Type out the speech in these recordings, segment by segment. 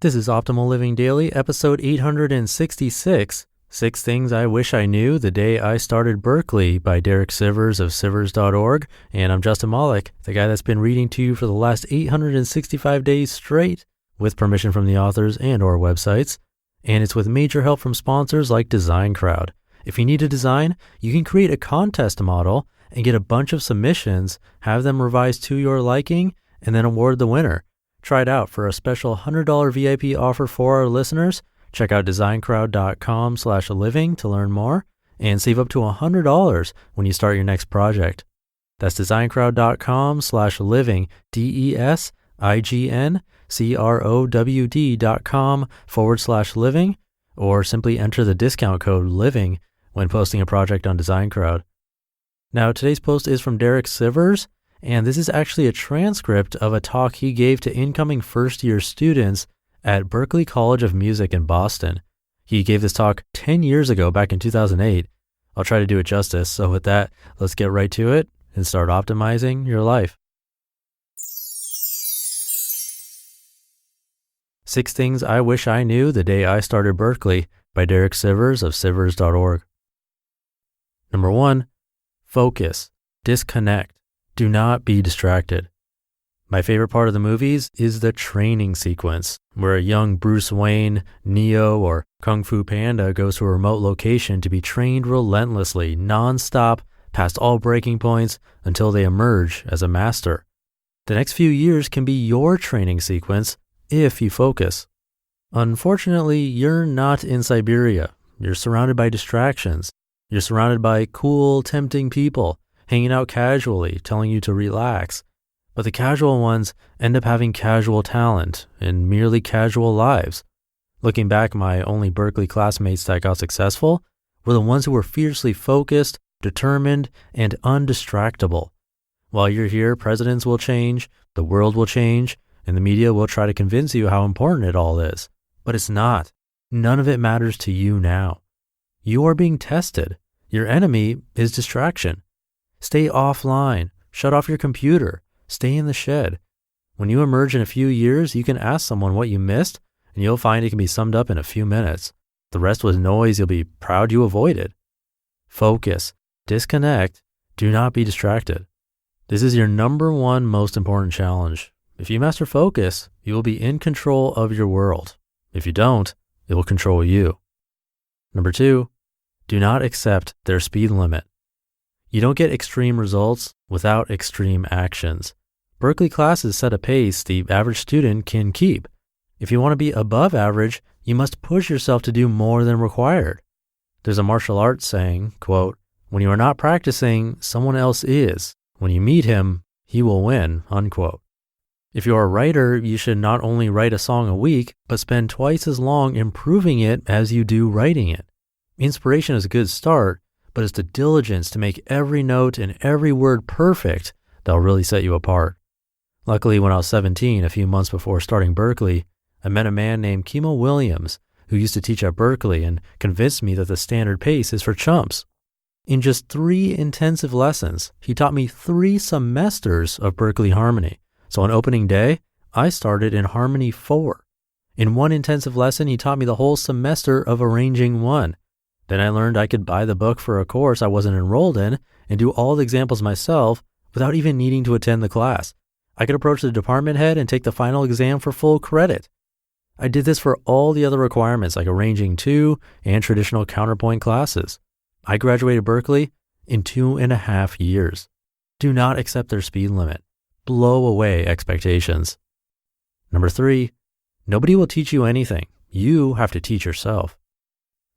This is Optimal Living Daily, episode 866, 6 Things I Wish I Knew the Day I Started Berklee by Derek Sivers of Sivers.org. And I'm Justin Malik, the guy that's been reading to you for the last 865 days straight, with permission from the authors and or websites. And it's with major help from sponsors like Design Crowd. If you need a design, you can create a contest model and get a bunch of submissions, have them revised to your liking, and then award the winner. Try it out for a special $100 VIP offer for our listeners. Check out designcrowd.com/living to learn more and save up to $100 when you start your next project. That's designcrowd.com/living, DESIGNCROWD.com/living, or simply enter the discount code LIVING when posting a project on Design Crowd. Now, today's post is from Derek Sivers, and this is actually a transcript of a talk he gave to incoming first-year students at Berklee College of Music in Boston. He gave this talk 10 years ago, back in 2008. I'll try to do it justice. So with that, let's get right to it and start optimizing your life. 6 Things I Wish I Knew the Day I Started Berklee by Derek Sivers of Sivers.org. Number 1, focus, disconnect. Do not be distracted. My favorite part of the movies is the training sequence, where a young Bruce Wayne, Neo, or Kung Fu Panda goes to a remote location to be trained relentlessly, non-stop, past all breaking points until they emerge as a master. The next few years can be your training sequence if you focus. Unfortunately, you're not in Siberia. You're surrounded by distractions. You're surrounded by cool, tempting people, hanging out casually, telling you to relax. But the casual ones end up having casual talent and merely casual lives. Looking back, my only Berklee classmates that got successful were the ones who were fiercely focused, determined, and undistractable. While you're here, presidents will change, the world will change, and the media will try to convince you how important it all is. But it's not. None of it matters to you now. You are being tested. Your enemy is distraction. Stay offline, shut off your computer, stay in the shed. When you emerge in a few years, you can ask someone what you missed, and you'll find it can be summed up in a few minutes. The rest was noise you'll be proud you avoided. Focus, disconnect, do not be distracted. This is your number one most important challenge. If you master focus, you will be in control of your world. If you don't, it will control you. Number 2, do not accept their speed limit. You don't get extreme results without extreme actions. Berklee classes set a pace the average student can keep. If you want to be above average, you must push yourself to do more than required. There's a martial arts saying, quote, "When you are not practicing, someone else is. When you meet him, he will win," unquote. If you're a writer, you should not only write a song a week, but spend twice as long improving it as you do writing it. Inspiration is a good start, but it's the diligence to make every note and every word perfect that'll really set you apart. Luckily, when I was 17, a few months before starting Berklee, I met a man named Kimo Williams who used to teach at Berklee and convinced me that the standard pace is for chumps. In just 3 intensive lessons, he taught me 3 semesters of Berklee harmony. So on opening day, I started in harmony 4. In 1 intensive lesson, he taught me the whole semester of arranging 1. Then I learned I could buy the book for a course I wasn't enrolled in and do all the examples myself without even needing to attend the class. I could approach the department head and take the final exam for full credit. I did this for all the other requirements like arranging 2 and traditional counterpoint classes. I graduated Berklee in 2.5 years. Do not accept their speed limit. Blow away expectations. Number 3, nobody will teach you anything. You have to teach yourself.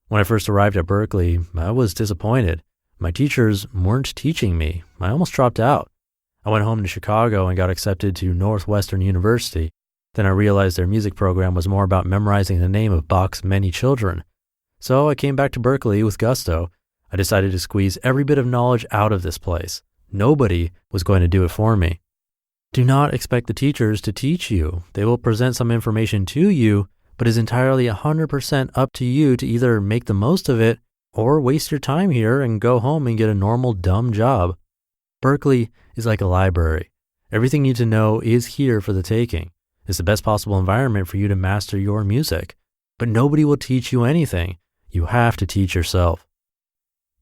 When I first arrived at Berklee, I was disappointed. My teachers weren't teaching me. I almost dropped out. I went home to Chicago and got accepted to Northwestern University. Then I realized their music program was more about memorizing the name of Bach's many children. So I came back to Berklee with gusto. I decided to squeeze every bit of knowledge out of this place. Nobody was going to do it for me. Do not expect the teachers to teach you. They will present some information to you, but it's entirely 100% up to you to either make the most of it or waste your time here and go home and get a normal dumb job. Berklee is like a library. Everything you need to know is here for the taking. It's the best possible environment for you to master your music. But nobody will teach you anything. You have to teach yourself.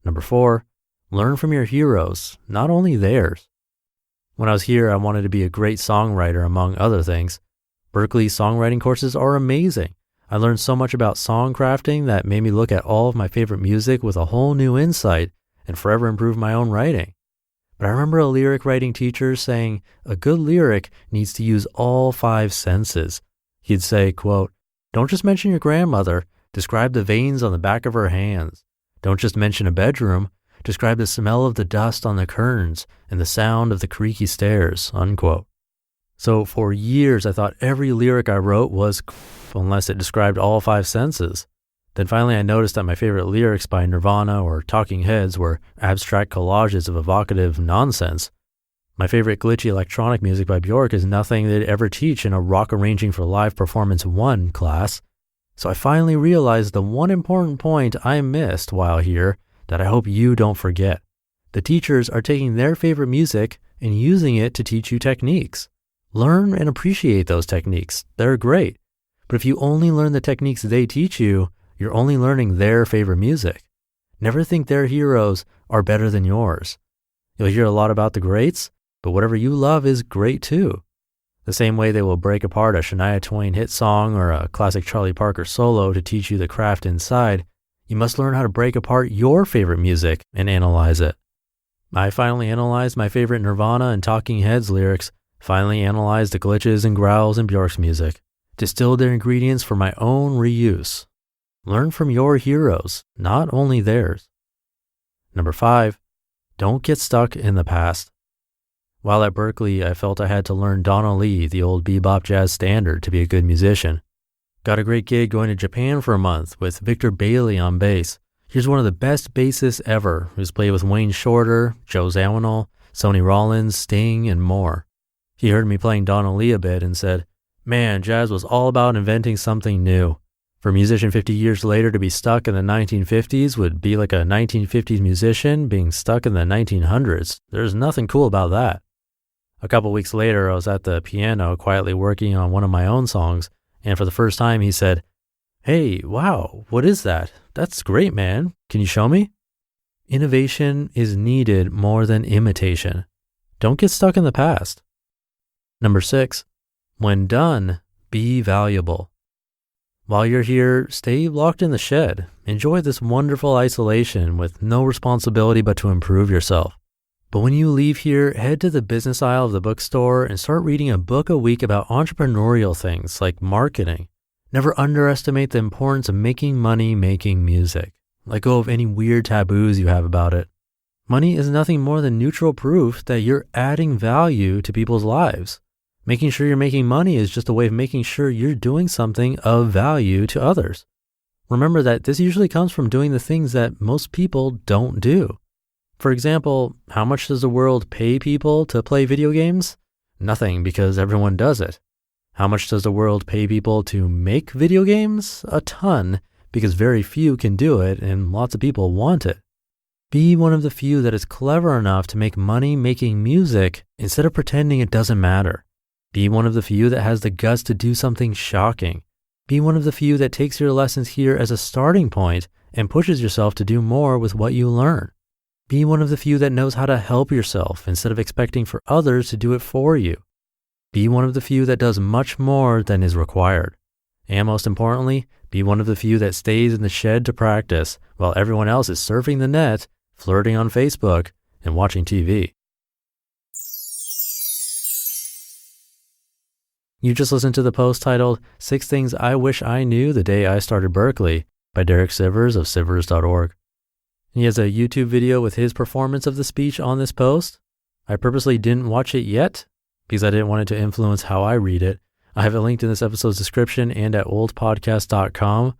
Number 4, learn from your heroes, not only theirs. When I was here, I wanted to be a great songwriter, among other things. Berklee songwriting courses are amazing. I learned so much about song crafting that made me look at all of my favorite music with a whole new insight and forever improve my own writing. But I remember a lyric writing teacher saying a good lyric needs to use all 5 senses. He'd say, quote, "Don't just mention your grandmother, describe the veins on the back of her hands. Don't just mention a bedroom, describe the smell of the dust on the curtains and the sound of the creaky stairs," unquote. So for years, I thought every lyric I wrote was unless it described all 5 senses. Then finally, I noticed that my favorite lyrics by Nirvana or Talking Heads were abstract collages of evocative nonsense. My favorite glitchy electronic music by Bjork is nothing they'd ever teach in a Rock Arranging for Live Performance 1 class. So I finally realized the one important point I missed while here that I hope you don't forget. The teachers are taking their favorite music and using it to teach you techniques. Learn and appreciate those techniques. They're great. But if you only learn the techniques they teach you, you're only learning their favorite music. Never think their heroes are better than yours. You'll hear a lot about the greats, but whatever you love is great too. The same way they will break apart a Shania Twain hit song or a classic Charlie Parker solo to teach you the craft inside, you must learn how to break apart your favorite music and analyze it. I finally analyzed my favorite Nirvana and Talking Heads lyrics, finally analyzed the glitches and growls in Bjork's music, distilled their ingredients for my own reuse. Learn from your heroes, not only theirs. Number 5, don't get stuck in the past. While at Berklee, I felt I had to learn Donna Lee, the old bebop jazz standard, to be a good musician. Got a great gig going to Japan for a month with Victor Bailey on bass. He's one of the best bassists ever, who's played with Wayne Shorter, Joe Zawinul, Sonny Rollins, Sting, and more. He heard me playing Donna Lee a bit and said, "Man, jazz was all about inventing something new. For a musician 50 years later to be stuck in the 1950s would be like a 1950s musician being stuck in the 1900s. There's nothing cool about that." A couple weeks later, I was at the piano quietly working on one of my own songs, and for the first time he said, "Hey, wow, what is that? That's great, man. Can you show me?" Innovation is needed more than imitation. Don't get stuck in the past. Number 6, when done, be valuable. While you're here, stay locked in the shed. Enjoy this wonderful isolation with no responsibility but to improve yourself. But when you leave here, head to the business aisle of the bookstore and start reading a book a week about entrepreneurial things like marketing. Never underestimate the importance of making money making music. Let go of any weird taboos you have about it. Money is nothing more than neutral proof that you're adding value to people's lives. Making sure you're making money is just a way of making sure you're doing something of value to others. Remember that this usually comes from doing the things that most people don't do. For example, how much does the world pay people to play video games? Nothing, because everyone does it. How much does the world pay people to make video games? A ton, because very few can do it and lots of people want it. Be one of the few that is clever enough to make money making music instead of pretending it doesn't matter. Be one of the few that has the guts to do something shocking. Be one of the few that takes your lessons here as a starting point and pushes yourself to do more with what you learn. Be one of the few that knows how to help yourself instead of expecting for others to do it for you. Be one of the few that does much more than is required. And most importantly, be one of the few that stays in the shed to practice while everyone else is surfing the net, flirting on Facebook, and watching TV. You just listened to the post titled 6 Things I Wish I Knew the Day I Started Berklee by Derek Sivers of Sivers.org. He has a YouTube video with his performance of the speech on this post. I purposely didn't watch it yet because I didn't want it to influence how I read it. I have it linked in this episode's description and at oldpodcast.com,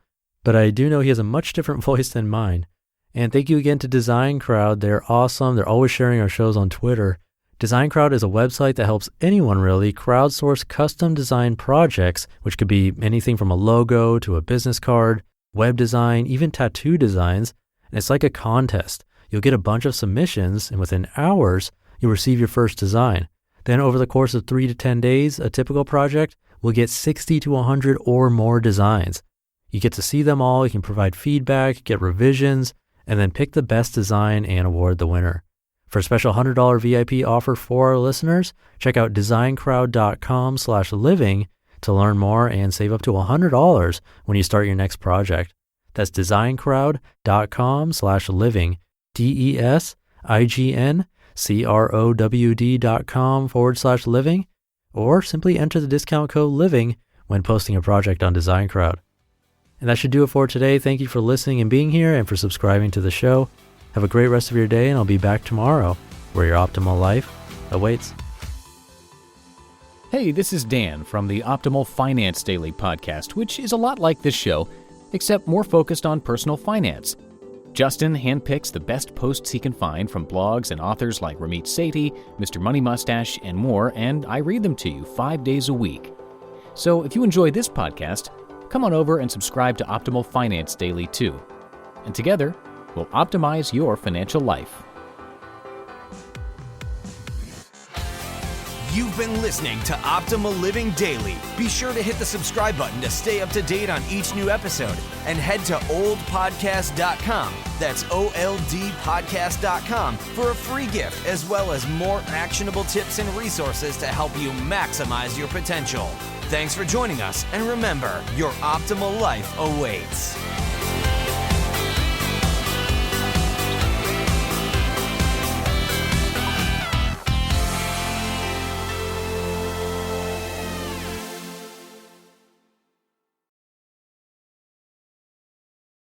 but I do know he has a much different voice than mine. And thank you again to Design Crowd. They're awesome. They're always sharing our shows on Twitter. Design Crowd is a website that helps anyone really crowdsource custom design projects, which could be anything from a logo to a business card, web design, even tattoo designs. And it's like a contest. You'll get a bunch of submissions, and within hours, you'll receive your first design. Then over the course of 3 to 10 days, a typical project will get 60 to 100 or more designs. You get to see them all, you can provide feedback, get revisions, and then pick the best design and award the winner. For a special $100 VIP offer for our listeners, check out designcrowd.com/living to learn more and save up to $100 when you start your next project. That's designcrowd.com/living, DESIGNCROWD.com/living, or simply enter the discount code LIVING when posting a project on Design Crowd. And that should do it for today. Thank you for listening and being here and for subscribing to the show. Have a great rest of your day, and I'll be back tomorrow where your optimal life awaits. Hey, this is Dan from the Optimal Finance Daily podcast, which is a lot like this show, except more focused on personal finance. Justin handpicks the best posts he can find from blogs and authors like Ramit Sethi, Mr. Money Mustache, and more, and I read them to you 5 days a week. So if you enjoy this podcast, come on over and subscribe to Optimal Finance Daily too. And together, we'll optimize your financial life. You've been listening to Optimal Living Daily. Be sure to hit the subscribe button to stay up to date on each new episode, and head to oldpodcast.com. That's OLDpodcast.com for a free gift, as well as more actionable tips and resources to help you maximize your potential. Thanks for joining us, and remember, your optimal life awaits.